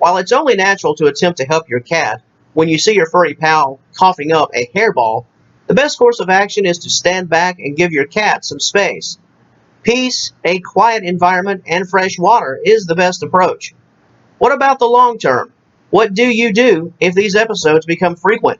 While it's only natural to attempt to help your cat when you see your furry pal coughing up a hairball, the best course of action is to stand back and give your cat some space. Peace, a quiet environment, and fresh water is the best approach. What about the long term? What do you do if these episodes become frequent?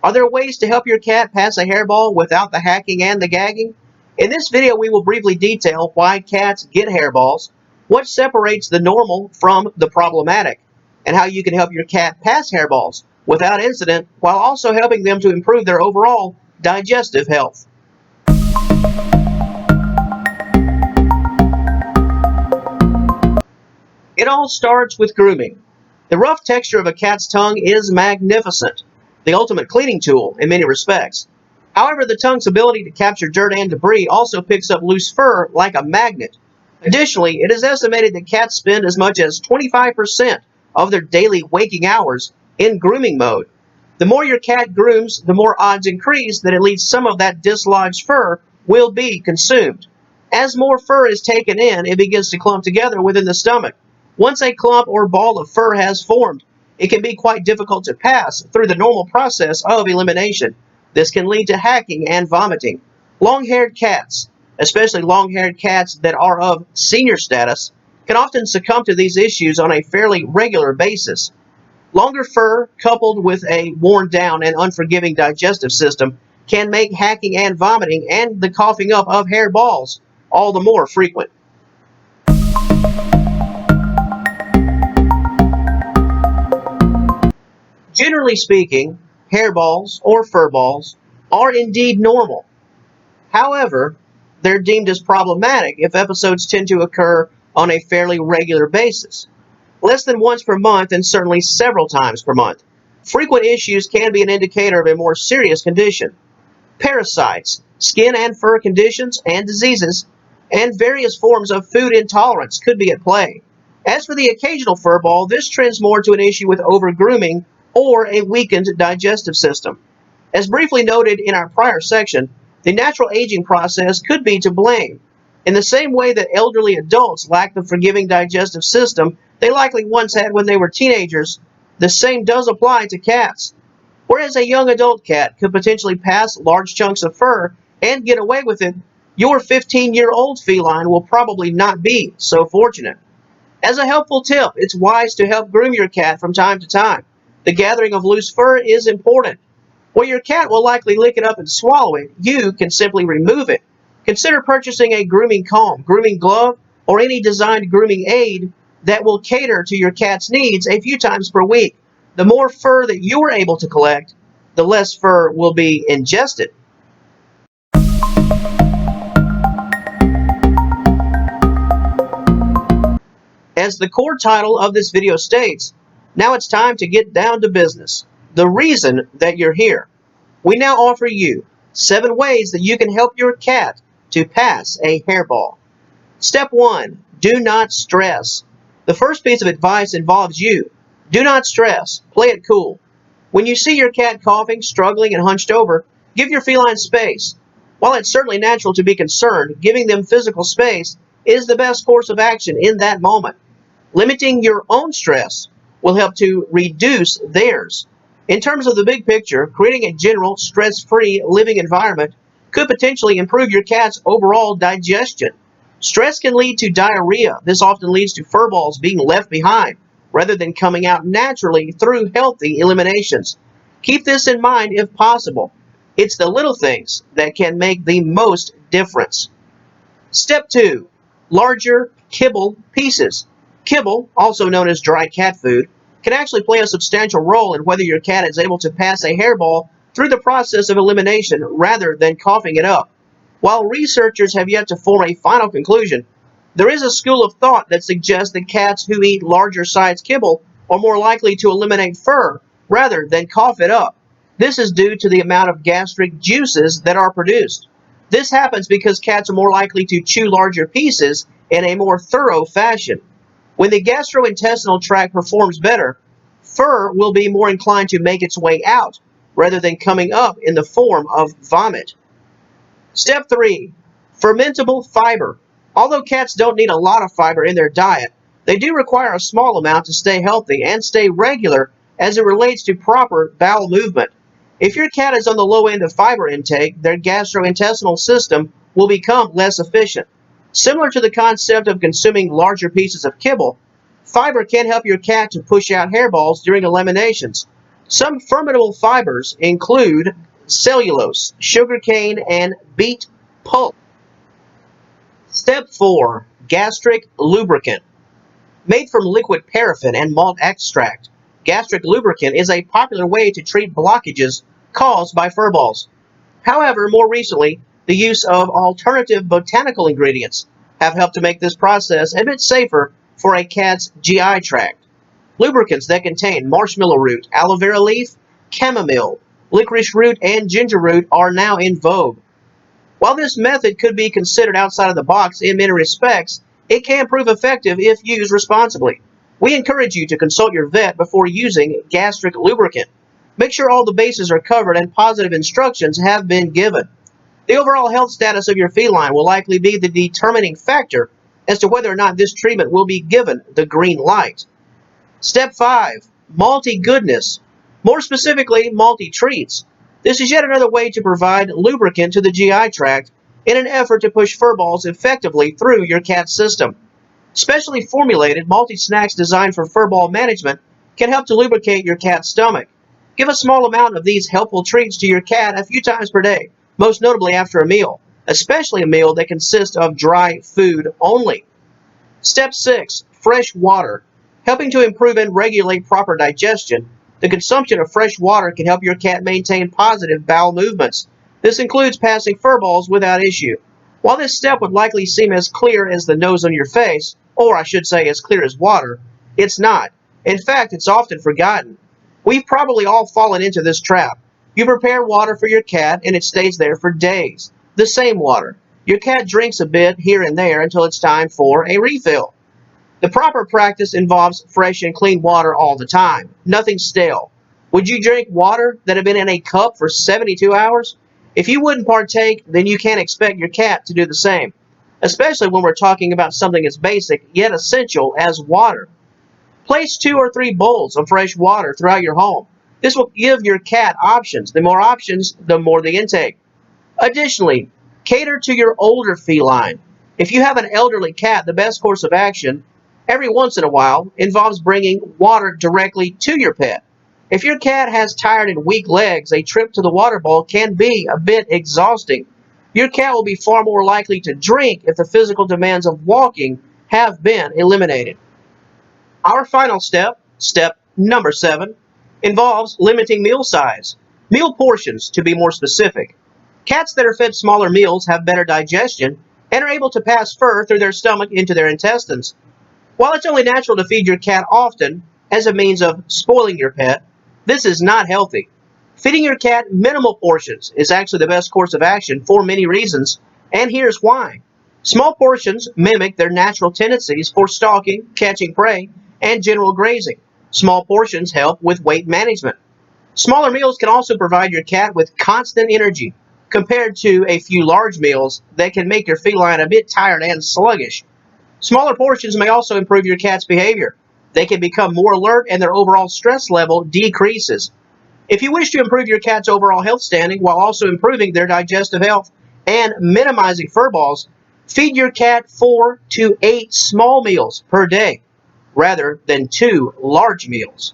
Are there ways to help your cat pass a hairball without the hacking and the gagging? In this video, we will briefly detail why cats get hairballs, what separates the normal from the problematic, and how you can help your cat pass hairballs without incident while also helping them to improve their overall digestive health. It all starts with grooming. The rough texture of a cat's tongue is magnificent, the ultimate cleaning tool in many respects. However, the tongue's ability to capture dirt and debris also picks up loose fur like a magnet. Additionally, it is estimated that cats spend as much as 25% of their daily waking hours in grooming mode. The more your cat grooms, the more odds increase that at least some of that dislodged fur will be consumed. As more fur is taken in, it begins to clump together within the stomach. Once a clump or ball of fur has formed, it can be quite difficult to pass through the normal process of elimination. This can lead to hacking and vomiting. Long-haired cats, especially long-haired cats that are of senior status, can often succumb to these issues on a fairly regular basis. Longer fur, coupled with a worn-down and unforgiving digestive system, can make hacking and vomiting and the coughing up of hairballs all the more frequent. Generally speaking, hairballs or furballs are indeed normal. However, they're deemed as problematic if episodes tend to occur on a fairly regular basis, less than once per month and certainly several times per month. Frequent issues can be an indicator of a more serious condition. Parasites, skin and fur conditions and diseases, and various forms of food intolerance could be at play. As for the occasional furball, this trends more to an issue with over-grooming or a weakened digestive system. As briefly noted in our prior section, the natural aging process could be to blame. In the same way that elderly adults lack the forgiving digestive system they likely once had when they were teenagers, the same does apply to cats. Whereas a young adult cat could potentially pass large chunks of fur and get away with it, your 15-year-old feline will probably not be so fortunate. As a helpful tip, it's wise to help groom your cat from time to time. The gathering of loose fur is important. While your cat will likely lick it up and swallow it, you can simply remove it. Consider purchasing a grooming comb, grooming glove, or any designed grooming aid that will cater to your cat's needs a few times per week. The more fur that you are able to collect, the less fur will be ingested. As the core title of this video states, now it's time to get down to business. The reason that you're here. We now offer you 7 ways that you can help your cat to pass a hairball. Step 1. Do not stress. The first piece of advice involves you. Do not stress. Play it cool. When you see your cat coughing, struggling, and hunched over, give your feline space. While it's certainly natural to be concerned, giving them physical space is the best course of action in that moment. Limiting your own stress will help to reduce theirs. In terms of the big picture, creating a general, stress-free living environment could potentially improve your cat's overall digestion. Stress can lead to diarrhea. This often leads to furballs being left behind, rather than coming out naturally through healthy eliminations. Keep this in mind if possible. It's the little things that can make the most difference. Step 2. Larger kibble pieces. Kibble, also known as dry cat food, can actually play a substantial role in whether your cat is able to pass a hairball through the process of elimination rather than coughing it up. While researchers have yet to form a final conclusion, there is a school of thought that suggests that cats who eat larger sized kibble are more likely to eliminate fur rather than cough it up. This is due to the amount of gastric juices that are produced. This happens because cats are more likely to chew larger pieces in a more thorough fashion. When the gastrointestinal tract performs better, fur will be more inclined to make its way out rather than coming up in the form of vomit. Step 3. Fermentable fiber. Although cats don't need a lot of fiber in their diet, They do require a small amount to stay healthy and stay regular as it relates to proper bowel movement. If your cat is on the low end of fiber intake, their gastrointestinal system will become less efficient. Similar to the concept of consuming larger pieces of kibble, fiber can help your cat to push out hairballs during eliminations. Some fermentable fibers include cellulose, sugarcane, and beet pulp. Step 4. Gastric lubricant. Made from liquid paraffin and malt extract, gastric lubricant is a popular way to treat blockages caused by furballs. However, more recently, the use of alternative botanical ingredients have helped to make this process a bit safer for a cat's GI tract. Lubricants that contain marshmallow root, aloe vera leaf, chamomile, licorice root, and ginger root are now in vogue. While this method could be considered outside of the box in many respects, it can prove effective if used responsibly. We encourage you to consult your vet before using gastric lubricant. Make sure all the bases are covered and positive instructions have been given. The overall health status of your feline will likely be the determining factor as to whether or not this treatment will be given the green light. Step 5. Malty goodness. More specifically, malty treats. This is yet another way to provide lubricant to the GI tract in an effort to push furballs effectively through your cat's system. Specially formulated malty snacks designed for furball management can help to lubricate your cat's stomach. Give a small amount of these helpful treats to your cat a few times per day, most notably after a meal, especially a meal that consists of dry food only. Step 6. Fresh water. Helping to improve and regulate proper digestion, the consumption of fresh water can help your cat maintain positive bowel movements. This includes passing furballs without issue. While this step would likely seem as clear as the nose on your face, or I should say as clear as water, it's not. In fact, it's often forgotten. We've probably all fallen into this trap. You prepare water for your cat and it stays there for days. The same water. Your cat drinks a bit here and there until it's time for a refill. The proper practice involves fresh and clean water all the time, nothing stale. Would you drink water that had been in a cup for 72 hours? If you wouldn't partake, then you can't expect your cat to do the same, especially when we're talking about something as basic yet essential as water. Place 2 or 3 bowls of fresh water throughout your home. This will give your cat options. The more options, the more the intake. Additionally, cater to your older feline. If you have an elderly cat, the best course of action, every once in a while, involves bringing water directly to your pet. If your cat has tired and weak legs, a trip to the water bowl can be a bit exhausting. Your cat will be far more likely to drink if the physical demands of walking have been eliminated. Our final step, step number 7, involves limiting meal size. Meal portions, to be more specific. Cats that are fed smaller meals have better digestion and are able to pass fur through their stomach into their intestines. While it's only natural to feed your cat often as a means of spoiling your pet, this is not healthy. Feeding your cat minimal portions is actually the best course of action for many reasons, and here's why. Small portions mimic their natural tendencies for stalking, catching prey, and general grazing. Small portions help with weight management. Smaller meals can also provide your cat with constant energy, compared to a few large meals that can make your feline a bit tired and sluggish. Smaller portions may also improve your cat's behavior. They can become more alert and their overall stress level decreases. If you wish to improve your cat's overall health standing while also improving their digestive health and minimizing furballs, feed your cat 4 to 8 small meals per day rather than 2 large meals.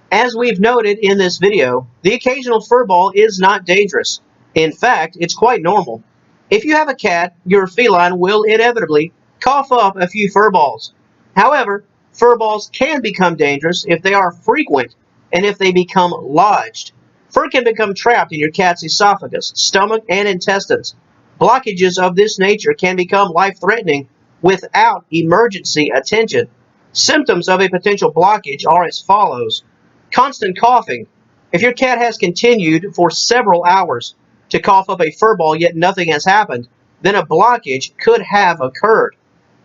As we've noted in this video, the occasional furball is not dangerous. In fact, it's quite normal. If you have a cat, your feline will inevitably cough up a few furballs. However, furballs can become dangerous if they are frequent and if they become lodged. Fur can become trapped in your cat's esophagus, stomach, and intestines. Blockages of this nature can become life-threatening without emergency attention. Symptoms of a potential blockage are as follows. Constant coughing. If your cat has continued for several hours to cough up a furball yet nothing has happened, then a blockage could have occurred.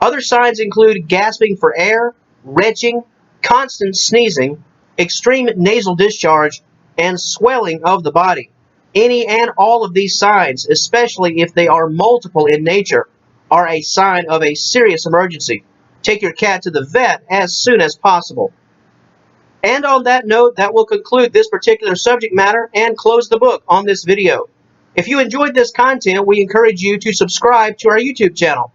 Other signs include gasping for air, retching, constant sneezing, extreme nasal discharge, and swelling of the body. Any and all of these signs, especially if they are multiple in nature, are a sign of a serious emergency. Take your cat to the vet as soon as possible. And on that note, that will conclude this particular subject matter and close the book on this video. If you enjoyed this content, we encourage you to subscribe to our YouTube channel.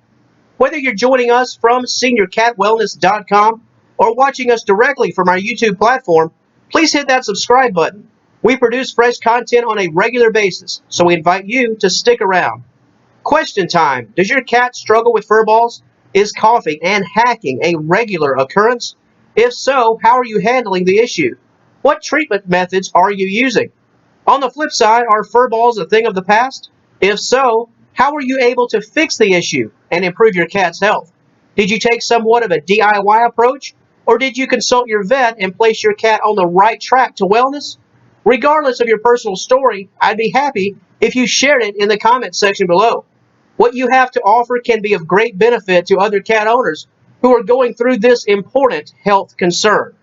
Whether you're joining us from seniorcatwellness.com or watching us directly from our YouTube platform, please hit that subscribe button. We produce fresh content on a regular basis, so we invite you to stick around. Question time. Does your cat struggle with furballs? Is coughing and hacking a regular occurrence? If so, how are you handling the issue? What treatment methods are you using? On the flip side, are furballs a thing of the past? If so, how were you able to fix the issue and improve your cat's health? Did you take somewhat of a DIY approach, or did you consult your vet and place your cat on the right track to wellness? Regardless of your personal story, I'd be happy if you shared it in the comments section below. What you have to offer can be of great benefit to other cat owners who are going through this important health concern.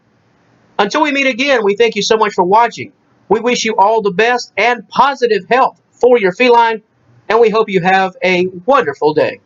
Until we meet again, we thank you so much for watching. We wish you all the best and positive health for your feline, and we hope you have a wonderful day.